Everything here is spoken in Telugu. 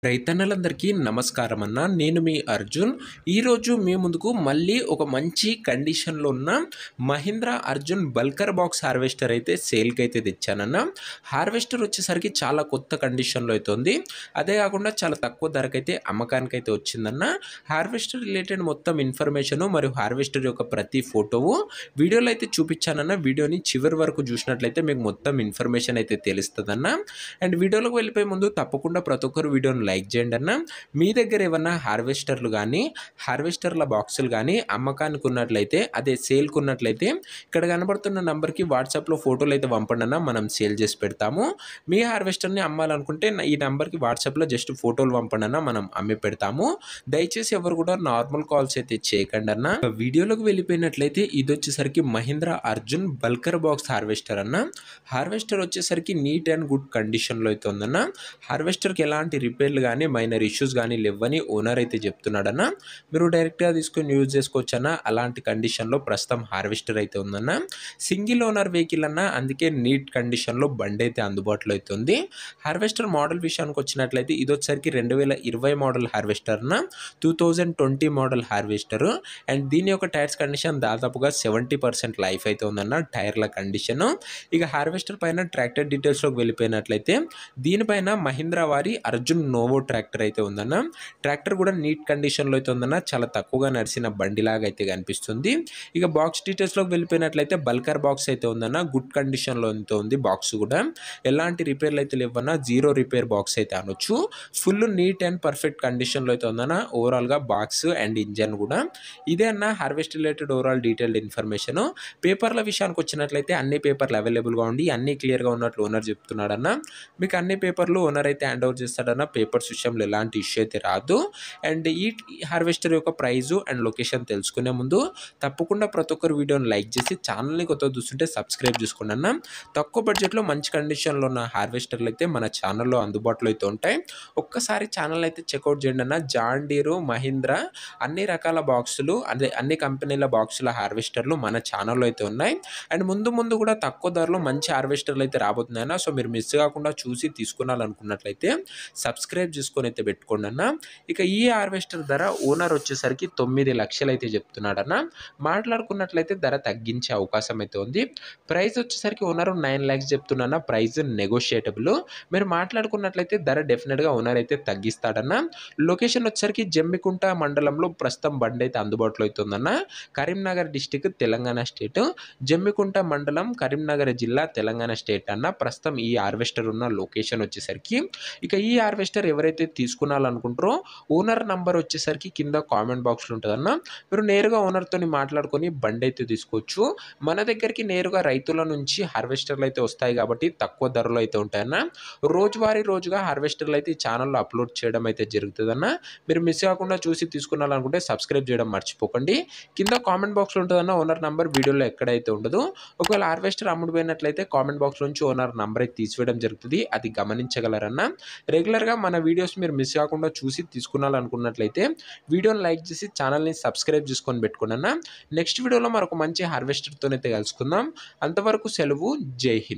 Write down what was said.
రైతన్నలందరికీ నమస్కారం అన్న. నేను మీ అర్జున్. ఈరోజు మీ ముందుకు మళ్ళీ ఒక మంచి కండిషన్లో ఉన్న Mahindra Arjun bulkier box harvester అయితే సేల్కి అయితే తెచ్చానన్న. హార్వెస్టర్ వచ్చేసరికి చాలా కొత్త కండిషన్లో అయితే ఉంది. అదే కాకుండా చాలా తక్కువ ధరకైతే అమ్మకానికి అయితే వచ్చిందన్న. హార్వెస్టర్ రిలేటెడ్ మొత్తం ఇన్ఫర్మేషను మరియు హార్వెస్టర్ యొక్క ప్రతి ఫోటోవు వీడియోలో అయితే చూపించానన్న. వీడియోని చివరి వరకు చూసినట్లయితే మీకు మొత్తం ఇన్ఫర్మేషన్ అయితే తెలుస్తుందన్న. అండ్ వీడియోలోకి వెళ్ళిపోయే ముందు తప్పకుండా ప్రతి ఒక్కరు వీడియోని లైక్ చేయండి అన్న. మీ దగ్గర ఏమన్నా హార్వెస్టర్లు కానీ హార్వెస్టర్ల బాక్సులు కానీ అమ్మకానికి ఉన్నట్లయితే, అదే సేల్కి ఉన్నట్లయితే ఇక్కడ కనబడుతున్న నంబర్కి వాట్సాప్లో ఫోటోలు అయితే పంపండి అన్న. మనం సేల్ చేసి పెడతాము. మీ హార్వెస్టర్ని అమ్మాలనుకుంటే ఈ నెంబర్కి వాట్సాప్లో జస్ట్ ఫోటోలు పంపండి అన్న, మనం అమ్మి పెడతాము. దయచేసి ఎవరు కూడా నార్మల్ కాల్స్ అయితే చేయకండి అన్న. వీడియోలోకి వెళ్ళిపోయినట్లయితే ఇది వచ్చేసరికి Mahindra Arjun bulkier box harvester అన్న. హార్వెస్టర్ వచ్చేసరికి నీట్ అండ్ గుడ్ కండిషన్లో అయితే ఉందన్న. హార్వెస్టర్కి ఎలాంటి రిపేర్లు కానీ మైనర్ ఇష్యూస్ కానీ లేవని ఓనర్ అయితే చెప్తున్నాడన్న. మీరు డైరెక్ట్గా తీసుకొని యూజ్ చేసుకోవచ్చు అన్న. అలాంటి కండిషన్లో ప్రస్తుతం హార్వెస్టర్ అయితే ఉందన్న. సింగిల్ ఓనర్ వెహికల్ అన్న, అందుకే నీట్ కండిషన్లో బండి అయితే అందుబాటులో అయితే ఉంది. హార్వెస్టర్ మోడల్ విషయానికి వచ్చినట్లయితే ఇది వచ్చేసరికి 2020 మోడల్ హార్వెస్టర్ అన్న. 2020 మోడల్ హార్వెస్టర్. అండ్ దీని యొక్క టైర్స్ కండిషన్ దాదాపుగా 70% లైఫ్ అయితే ఉందన్న. టైర్ల కండిషన్. ఇక హార్వెస్టర్ పైన ట్రాక్టర్ డీటెయిల్స్లోకి వెళ్ళిపోయినట్లయితే దీనిపైన మహీంద్రా వారి అర్జున్ నోవో ట్రాక్టర్ అయితే ఉందన్న. ట్రాక్టర్ కూడా నీట్ కండిషన్లో అయితే ఉందన్న. చాలా తక్కువగా నడిచిన బండిలాగా అయితే కనిపిస్తుంది. ఇక బాక్స్ డీటెయిల్స్లోకి వెళ్ళిపోయినట్లయితే బల్కర్ బాక్స్ అయితే ఉందన్న. గుడ్ కండిషన్లో అయితే ఉంది. బాక్స్ కూడా ఎలాంటి రిపేర్లు అయితే లేవన్న. జీరో రిపేర్ బాక్స్ అయితే అనొచ్చు. ఫుల్ నీట్ అండ్ పర్ఫెక్ట్ కండిషన్లో అయితే ఉందన్న. ఓవరాల్గా బాక్స్ అండ్ ఇంజన్ కూడా ఇదే అన్న. Harvest related overall detailed information. పేపర్ల విషయానికి వచ్చినట్లయితే అన్ని పేపర్లు అవైలబుల్గా ఉండి అన్ని క్లియర్గా ఉన్నట్లు ఓనర్ చెప్తున్నాడన్న. మీకు అన్ని పేపర్లు ఓనర్ అయితే హ్యాండ్ ఓవర్ చేస్తాడన్న. పేపర్స్ విషయంలో ఎలాంటి ఇష్యూ అయితే రాదు. అండ్ ఈ హార్వెస్టర్ యొక్క ప్రైజు అండ్ లొకేషన్ తెలుసుకునే ముందు తప్పకుండా ప్రతి ఒక్కరు వీడియోని లైక్ చేసి ఛానల్ని కొత్త చూస్తుంటే సబ్స్క్రైబ్ చేసుకోండి అన్న. తక్కువ బడ్జెట్లో మంచి కండిషన్లో ఉన్న హార్వెస్టర్లు అయితే మన ఛానల్లో అందుబాటులో అయితే ఉంటాయి. ఒక్కసారి ఛానల్ అయితే చెక్అవుట్ చేయండి అన్న. జాన్ డీరు, మహీంద్రా అన్ని రకాల బాక్సులు, అదే అన్ని కంపెనీల బాక్సుల హార్వెస్టర్లు మన ఛానల్లో అయితే ఉన్నాయి. అండ్ ముందు ముందు కూడా తక్కువ ధరలో మంచి హార్వెస్టర్లు అయితే రాబోతున్నాయన్న. సో మీరు మిస్ కాకుండా చూసి తీసుకున్నారనుకున్నట్లయితే సబ్స్క్రైబ్ చేసుకొని అయితే పెట్టుకోండి అన్న. ఇక ఈ హార్వెస్టర్ ధర ఓనర్ వచ్చేసరికి 9 లక్షలు అయితే చెప్తున్నాడన్న. మాట్లాడుకున్నట్లయితే ధర తగ్గించే అవకాశం అయితే ఉంది. ప్రైస్ వచ్చేసరికి ఓనర్ 9 lakhs చెప్తున్నా. ప్రైస్ నెగోషియేటబుల్. మీరు మాట్లాడుకున్నట్లయితే ధర డెఫినెట్గా ఓనర్ అయితే తగ్గిస్తాడన్న. లొకేషన్ వచ్చేసరికి జమ్మికుంట మండలంలో ప్రస్తుతం బండి అయితే అందుబాటులో అవుతుందన్న. Karimnagar district, Telangana state. జమ్మికుంట మండలం, కరీంనగర్ జిల్లా, తెలంగాణ స్టేట్ అన్న. ప్రస్తుతం ఈ హార్వెస్టర్ ఉన్న లొకేషన్ వచ్చేసరికి. ఇక ఈ హార్వెస్టర్ ఎవరైతే తీసుకున్నారనుకుంటారో ఓనర్ నంబర్ వచ్చేసరికి కింద కామెంట్ బాక్స్లో ఉంటుందన్న. మీరు నేరుగా ఓనర్తో మాట్లాడుకొని బండి అయితే తీసుకోవచ్చు. మన దగ్గరికి నేరుగా రైతుల నుంచి హార్వెస్టర్లు అయితే వస్తాయి కాబట్టి తక్కువ ధరలో అయితే ఉంటాయన్న. రోజుగా హార్వెస్టర్లు అయితే ఈ ఛానల్లో అప్లోడ్ చేయడం అయితే జరుగుతుందన్న. మీరు మిస్ కాకుండా చూసి తీసుకున్నారనుకుంటే సబ్స్క్రైబ్ చేయడం మర్చిపోకండి. కింద కామెంట్ బాక్స్లో ఉంటుందన్న ఓనర్ నంబర్. వీడియోలో ఎక్కడైతే ఉండదు. ఒకవేళ హార్వెస్టర్ అమ్ముడుపోయినట్లయితే కామెంట్ బాక్స్ నుంచి ఓనర్ నంబర్ అయితే తీసివేయడం జరుగుతుంది. అది గమనించగలరన్న. రెగ్యులర్గా మన వీడియోస్ మీరు మిస్ కాకుండా చూసి తీసుకున్నారనుకున్నట్లయితే వీడియోని లైక్ చేసి ఛానల్ని సబ్స్క్రైబ్ చేసుకొని పెట్టుకోండి అన్న. నెక్స్ట్ వీడియోలో మరొక మంచి హార్వెస్టర్తో అయితే కలుసుకుందాం. అంతవరకు సెలవు. జై హింద్.